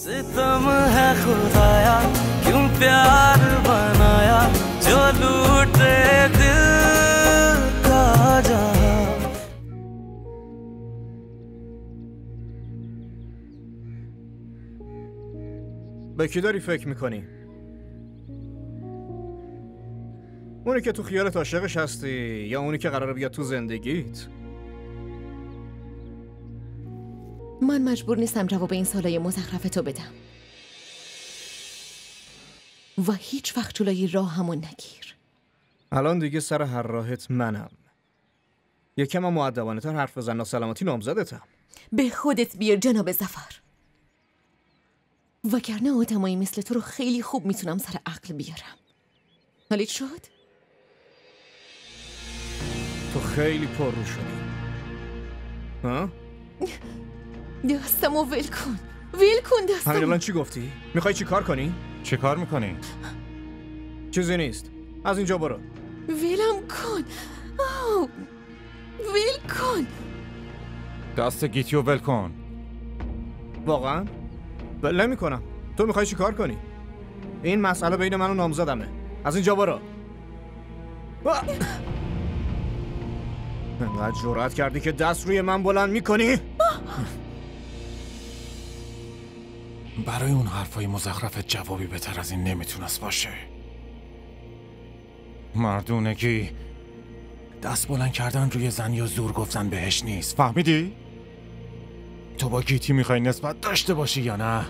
सितम है खुदाया क्यों प्यार बनाया जो लूटे दिल का जहां। به کی داری فکر میکنی؟ اونی که تو خیالت عاشقش هستی یا اونی که قراره بیاد تو زندگیت؟ من مجبور نیستم جواب این سوالای مزخرفتو بدم و هیچ وقت جلوی راهمو نگیر. الان دیگه سر هر راهت منم. یکم هم مؤدبانه تر حرف بزن، ناسلامتی نامزدتم. به خودت بیار جناب ظفر، وگرنه آدمایی مثل تو رو خیلی خوب میتونم سر عقل بیارم. حالیت شد؟ تو خیلی پررو شدی. ها؟ دستمو ول کن، ول کن دستمو. همین الان چی گفتی؟ میخوای چی کار کنی؟ چه کار میکنی؟ چیزی نیست، از اینجا برو. ولم کن، ول کن. دست گیتیو ول کن. واقعا؟ ول نمیکنم. تو میخوای چی کار کنی؟ این مسئله بین من و نامزدمه. از اینجا برو. انقدر جرأت کردی که دست روی من بلند میکنی؟ برای اون حرفای مزخرفت جوابی بهتر از این نمیتونست باشه. مردونگی دست بلند کردن روی زن یا زور گفتن بهش نیست، فهمیدی؟ تو با گیتی میخوای نسبت داشته باشی یا نه؟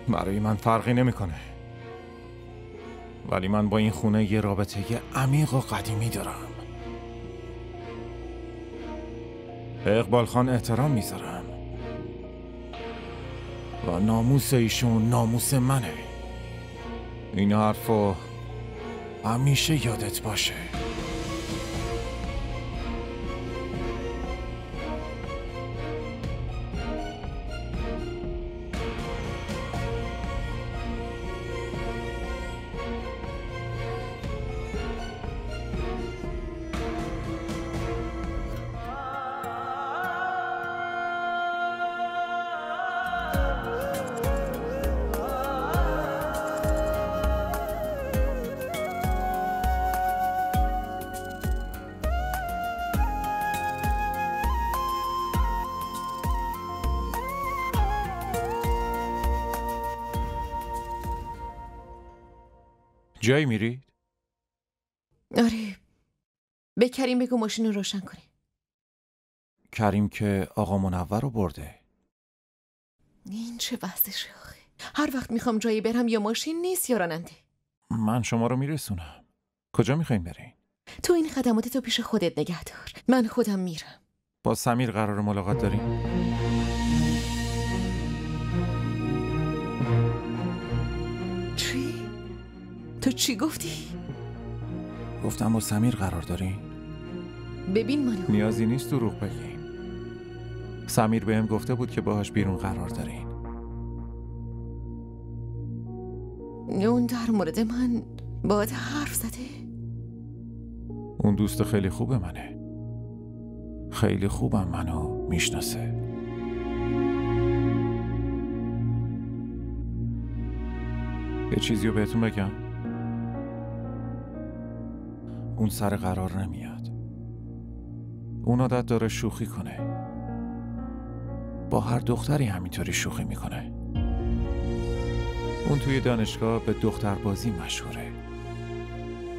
برای من فرقی نمیکنه، ولی من با این خونه یه رابطه عمیق و قدیمی دارم. به اقبال خان احترام میذارم و ناموس ایشون ناموس منه. این حرفو همیشه یادت باشه. جایی میرید؟ آره، به کریم بگو ماشین رو روشن کنی. کریم که آقا منور رو برده. این چه وضعشه آخه؟ هر وقت میخوام جایی برم یا ماشین نیست یا راننده. من شما رو میرسونم. کجا میخواین برین؟ تو این خدماتتو پیش خودت نگه دار، من خودم میرم. با سمیر قرار ملاقات داریم؟ چی؟ تو چی گفتی؟ گفتم با سمیر قرار داریم. ببین منو، نیازی نیست دروغ بگیم. سمیر بهم گفته بود که باهاش بیرون قرار دارین. اون در مورد من باهات حرف زده؟ اون دوست خیلی خوب منه. خیلی خوبم منو میشناسه. یه چیزی رو بهتون بگم. اون سر قرار نمیاد. اون عادت داره شوخی کنه. با هر دختری همینطوری شوخی میکنه. اون توی دانشگاه به دختربازی مشهوره.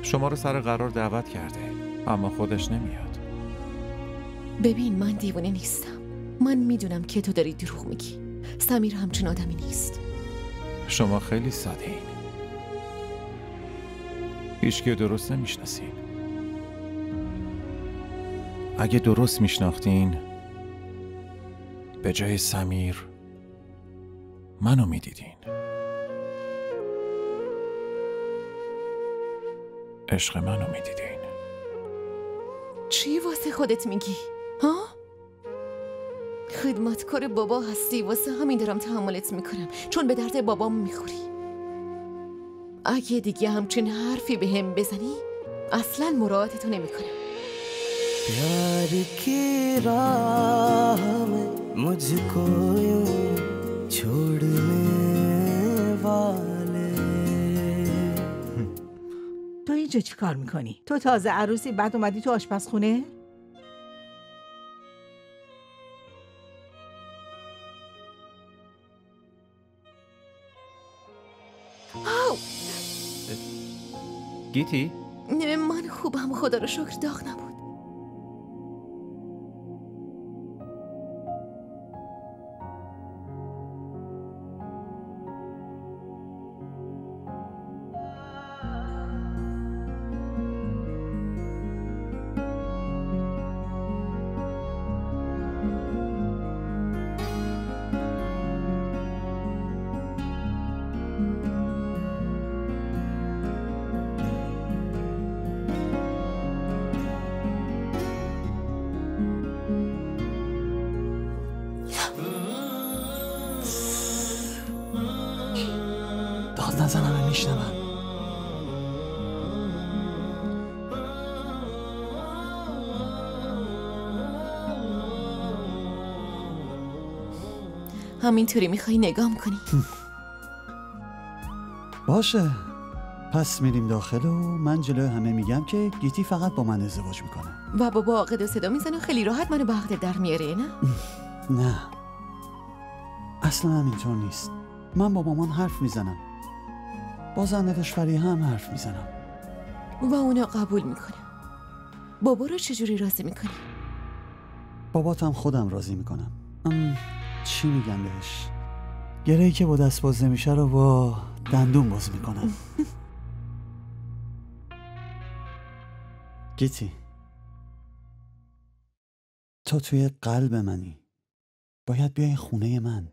شما رو سر قرار دعوت کرده، اما خودش نمیاد. ببین من دیوانه نیستم. من میدونم که تو داری دروغ میگی. سمیر همچین آدمی نیست. شما خیلی ساده این. هیچکی درست نمیشناسین. اگه درست میشناختین به جای سمیر منو میدیدین. عشق منو میدیدین. چی واسه خودت میگی؟ ها؟ خدمتکار بابا هستی، واسه همین دارم تحملت میکنم، چون به درد بابام میخوری. اگه دیگه همچین حرفی به هم بزنی اصلا مراعاتتو نمیکنم. प्यार की राह में मुझको यूं اینجا چی کار میکنی؟ تو تازه عروسی بعد اومدی تو آشپزخونه؟ گیتی؟ من خوبم، خدا رو شکر، داغ نبود. داد نزن، همه میشنون. همینطوری میخوای نگام کنی؟ باشه، پس میریم داخل و من جلوی همه میگم که گیتی فقط با من ازدواج میکنه. و بابا عقد و صدا میزنه و خیلی راحت منو به عقد در میاره، نه؟ نه، اصلا همینطور نیست. من با مامان حرف میزنم، با زندش فریه هم حرف میزنم و اونا قبول میکنه. بابا رو چجوری راضی میکنی؟ باباتم خودم راضی میکنم. چی میگم بهش؟ گرهی که با دست باز نمیشه رو با دندون باز میکنم. گیتی، تو توی قلب منی، باید بیای خونه من،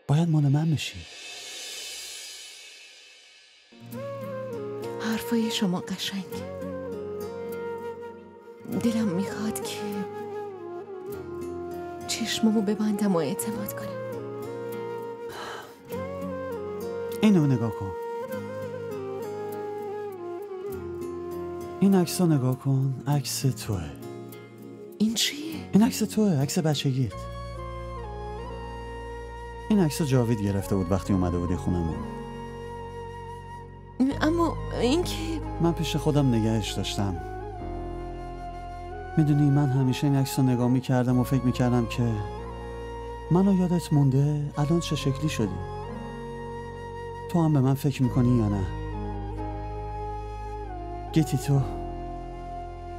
باید مال من بشی. حرفای شما قشنگ، دلم میخواد که چشممو ببندم و اعتماد کنم. اینو نگاه کن، این عکس رو نگاه کن، عکس توه. این چیه؟ این عکس توه، عکس بچگیت. این عکس رو جاوید گرفته بود وقتی اومده بودی خونمون. اما این که من پیش خودم نگهش داشتم. میدونی من همیشه این عکس رو نگاه میکردم و فکر میکردم که منو یادت مونده الان چه شکلی شدی. تو هم به من فکر میکنی یا نه؟ گیتی، تو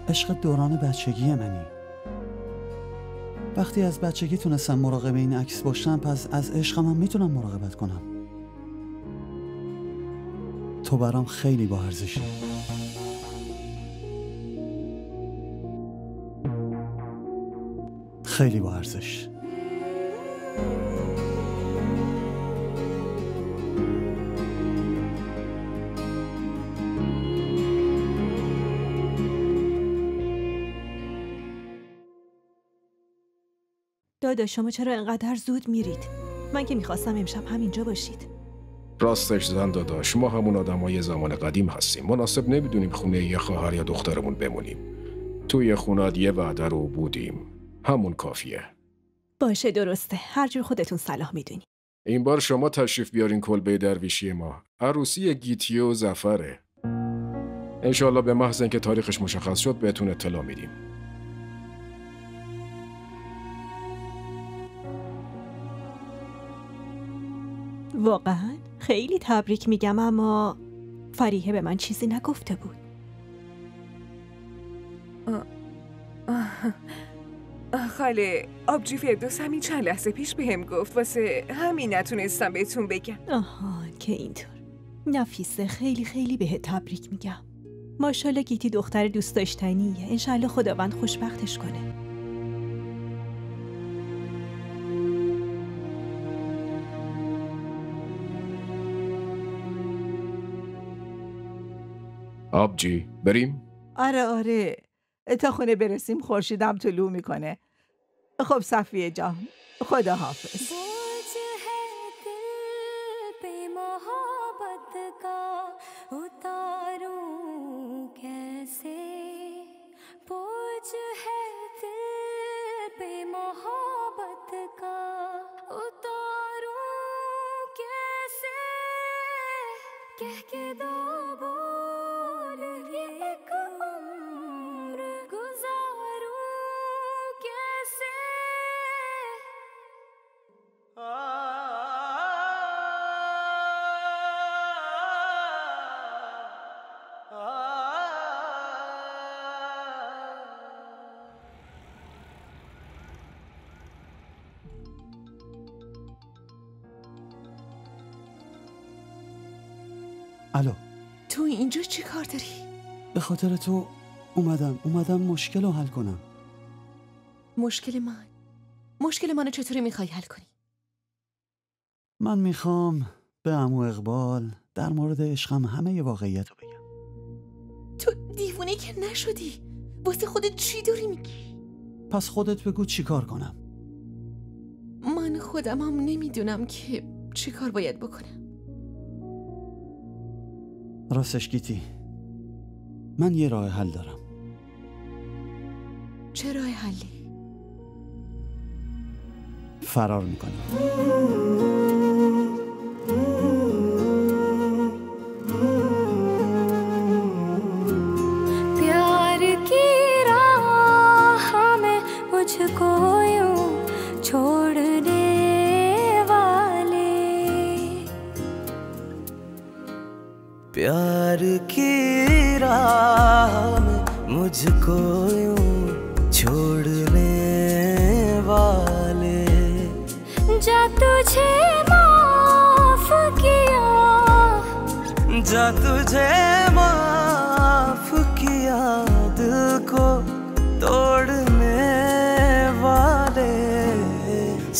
عشق دوران بچگی منی. وقتی از بچگی تونستم مراقب این عکس باشم، پس از عشقم هم میتونم مراقبت کنم. تو برام خیلی با ارزشی. خیلی با ارزش. داداش شما چرا انقدر زود میرید؟ من که میخواستم امشب همینجا باشید. راستش زن داداش، ما همون آدمای زمان قدیم هستیم. مناسب نمیدونیم خونه یه خواهر یا دخترمون بمونیم. توی خونات یه وعده رو بودیم، همون کافیه. باشه، درسته، هر جور خودتون صلاح میدونی. این بار شما تشریف بیارین کلبه درویشی ما. عروسی گیتی و ظفره. انشالله به محض اینکه تاریخش مشخص شد بهتون اطلاع میدیم. واقعا خیلی تبریک میگم، اما فریحه به من چیزی نگفته بود. خاله، آبجی فردوس همین چند لحظه پیش بهم گفت، واسه همین نتونستم بهتون بگم. آها، که اینطور. نفیسه، خیلی خیلی بهت تبریک میگم. ماشاءالله گیتی دختر دوست داشتنیه. انشالله خداوند خوشبختش کنه. آبجی بریم؟ آره تا خونه برسیم خورشیدم طلوع میکنه. خب صفیه جان، خدا حافظ. कह के दो बोल ये الو، تو اینجا چی کار داری؟ به خاطر تو اومدم مشکل رو حل کنم. مشکل منو چطوری میخوای حل کنی؟ من میخوام به عمو اقبال در مورد عشقم همه ی واقعیت رو بگم. تو دیوونه که نشدی؟ واسه خودت چی داری میگی؟ پس خودت بگو چی کار کنم. من خودم هم نمیدونم که چی کار باید بکنم. راستش گیتی، من یه راه حل دارم. چه راه حلی؟ فرار میکنیم. प्यार की राह में मुझको यूं छोड़ने वाले, प्यार की राह में मुझको यूं छोड़ने वाले, जा तुझे माफ किया, जा तुझे माफ किया दिल को तोड़ने वाले,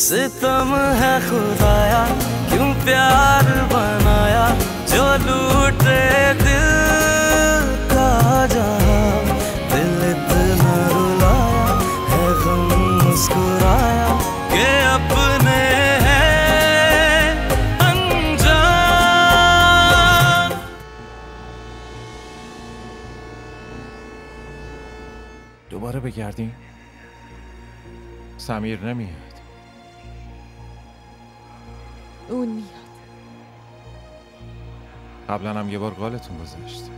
सितम है खुदाया क्यों प्यार बनाया जो लूटे दिल का जहां, दिल इतना रुलाया है गम मुस्कुराया कि अपने हैं अनजान. دوباره بگردیم؟ سمیر نمیاد. اون میاد. قبلا هم یه بار قالتون گذاشت.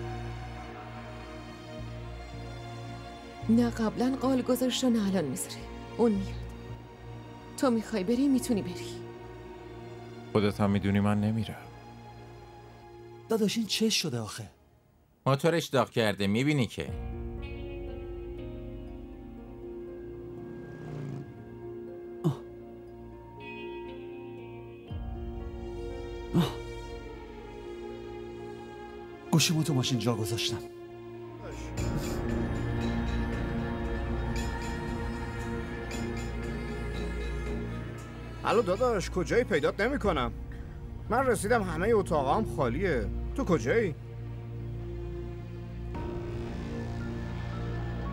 نه قبلا قال گذاشت و نه الان میذاری. اون میاد. تو میخوای بری میتونی بری. خودت هم میدونی من نمیرم. داداش این چه شده آخه؟ موتورش داغ کرده، میبینی که. گوشیمو تو ماشین جا گذاشتم. الو داداش، کجایی؟ پیدات نمی کنم. من رسیدم همه اتاقام خالیه. تو کجایی؟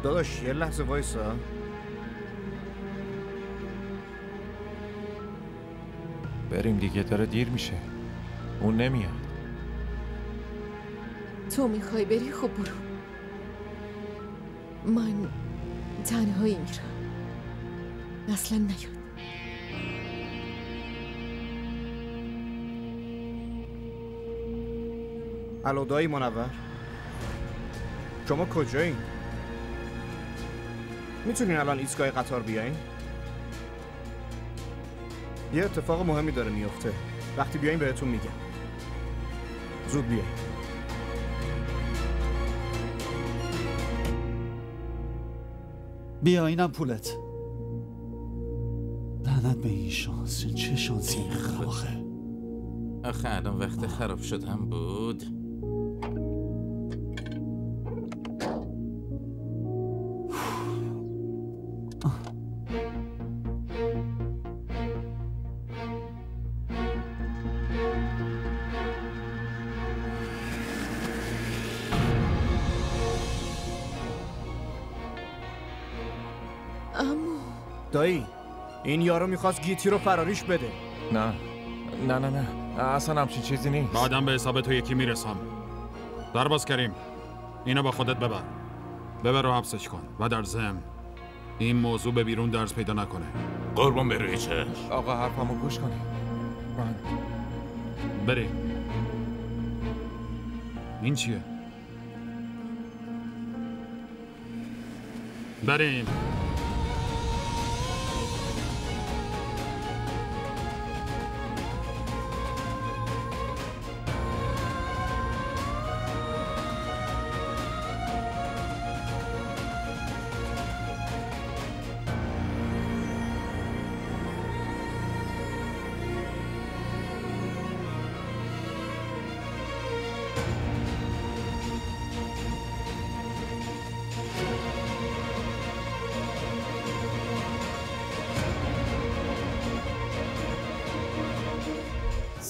داداش یه لحظه وایسا. بریم دیگه، داره دیر میشه. اون نمیاد. تو میخوای بری؟ خب برو. من تنهایی میرم. اصلا نیاد. الو دایی منور، شما کجایین؟ میتونین الان ایستگاه قطار بیاین؟ یه اتفاق مهمی داره میفته. وقتی بیاین بهتون میگم. زود بیاین. بیا اینم پولت. لعنت به این شانس. چه شانسی میخوام آخه. آخه الان وقت خراب شدم بود. دایی این یارو میخواست گیتی رو فراریش بده. نه نه نه نه اصلا همچین چیزی نیست. بعدم به حساب تو یکی میرسم. درباز کریم، اینو با خودت ببر و حبسش کن و در ضمن این موضوع به بیرون درس پیدا نکنه. قربان به روی چشم. آقا حرفمو گوش کنی. بریم. این چیه؟ بریم.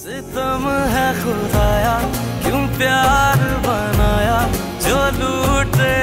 सितम है खुदाया क्यों प्यार बनाया जो लूटे